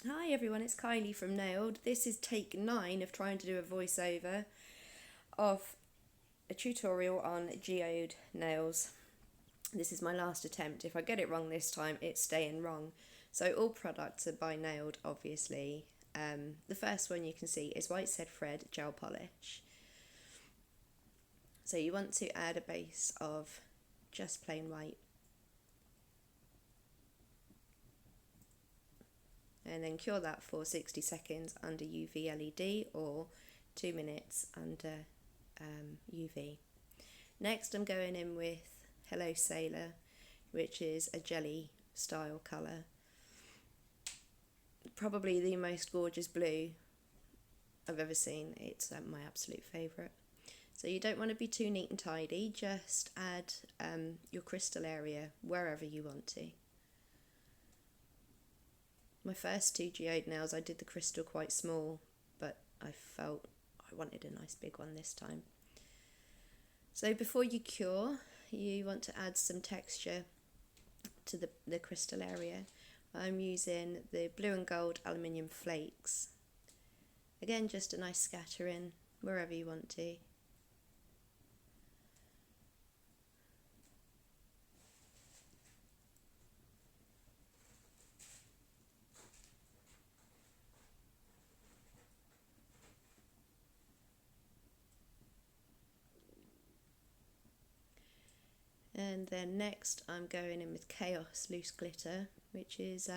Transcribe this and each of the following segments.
Hi everyone, it's Kylie from Nailed. This is take 9 of trying to do a voiceover of a tutorial on geode nails. This is my last attempt. If I get it wrong this time, it's staying wrong. So all products are by Nailed, obviously. The first one you can see is White Said Fred Gel Polish. So you want to add a base of just plain white. And then cure that for 60 seconds under UV LED or 2 minutes under UV. Next I'm going in with Hello Sailor, which is a jelly style colour. Probably the most gorgeous blue I've ever seen. It's my absolute favourite. So you don't want to be too neat and tidy, just add your crystal area wherever you want to. My first two geode nails I did the crystal quite small, but I felt I wanted a nice big one this time. So before you cure, you want to add some texture to the crystal area. I'm using the blue and gold aluminium flakes. Again, just a nice scattering wherever you want to. And then next I'm going in with Chaos Loose Glitter, which is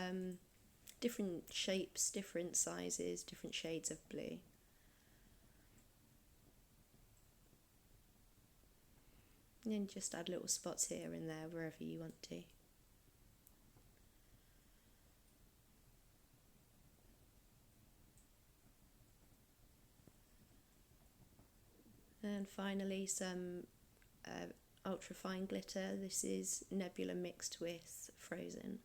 different shapes, different sizes, different shades of blue. And then just add little spots here and there wherever you want to. And finally some ultra fine glitter. This is Nebula mixed with Frozen.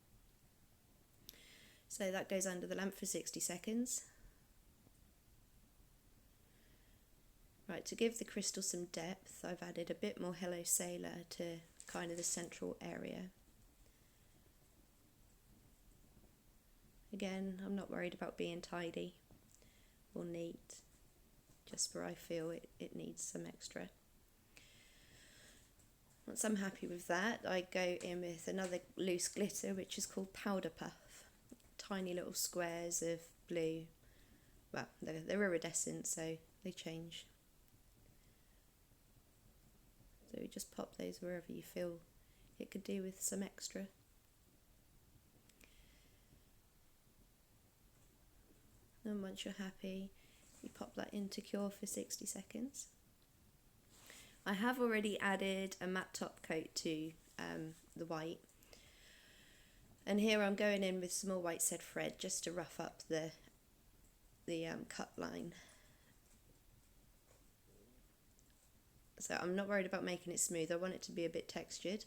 So that goes under the lamp for 60 seconds. Right, to give the crystal some depth, I've added a bit more Hello Sailor to kind of the central area. Again, I'm not worried about being tidy or neat, just where I feel it needs some extra. Once I'm happy with that, I go in with another loose glitter, which is called Powder Puff. Tiny little squares of blue. Well, they're iridescent, so they change. So you just pop those wherever you feel it could do with some extra. And once you're happy, you pop that into cure for 60 seconds. I have already added a matte top coat to the white. And here I'm going in with some more White Said Fred just to rough up the cut line. So I'm not worried about making it smooth, I want it to be a bit textured.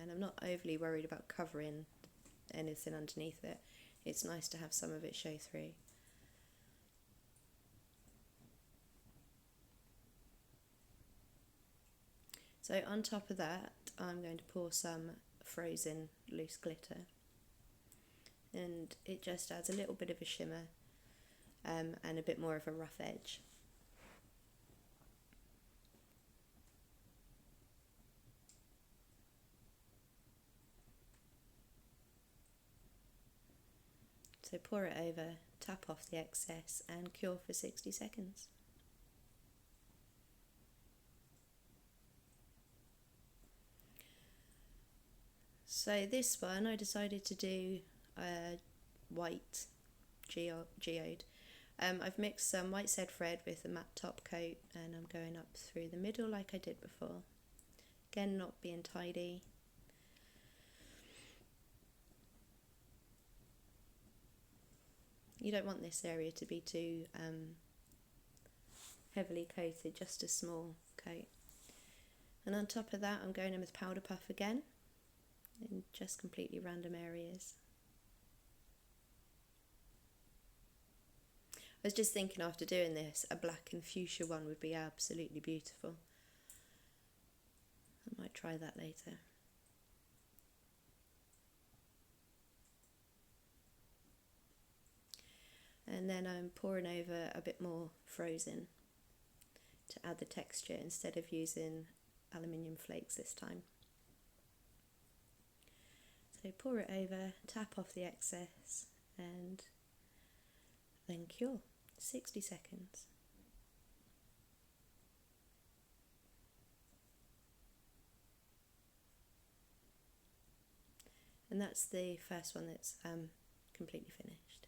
And I'm not overly worried about covering anything underneath it. It's nice to have some of it show through. So on top of that, I'm going to pour some Frozen loose glitter. And it just adds a little bit of a shimmer and a bit more of a rough edge. So pour it over, tap off the excess and cure for 60 seconds. So this one I decided to do white geode. I've mixed some White Said Fred with a matte top coat and I'm going up through the middle like I did before. Again, not being tidy. You don't want this area to be too heavily coated, just a small coat. And on top of that I'm going in with Powder Puff again in just completely random areas. was just thinking after doing this, a black and fuchsia one would be absolutely beautiful. I might try that later. And then I'm pouring over a bit more frozen to add the texture instead of using aluminium flakes this time. So pour it over, tap off the excess, and then cure. 60 seconds. And that's the first one that's completely finished.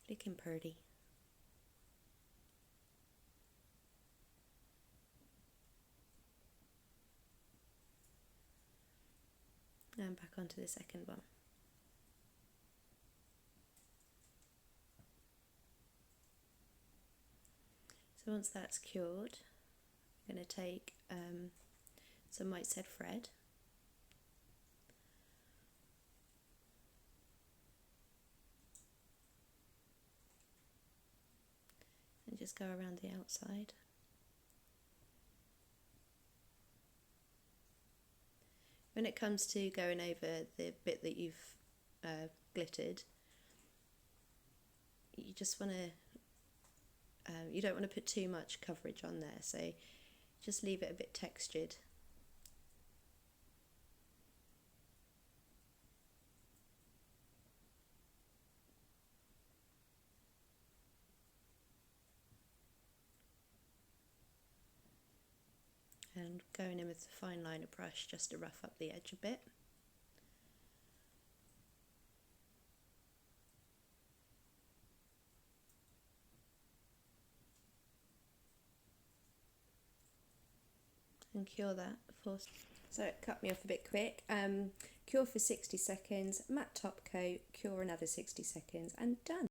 Looking pretty. And back onto the second one. So once that's cured, I'm going to take some white said thread, and just go around the outside. When it comes to going over the bit that you've glittered, you just want to, you don't want to put too much coverage on there, so just leave it a bit textured. And going in with the fine liner brush just to rough up the edge a bit. And cure that for, so it cut me off a bit quick. Cure for 60 seconds, matte top coat, cure another 60 seconds, and done.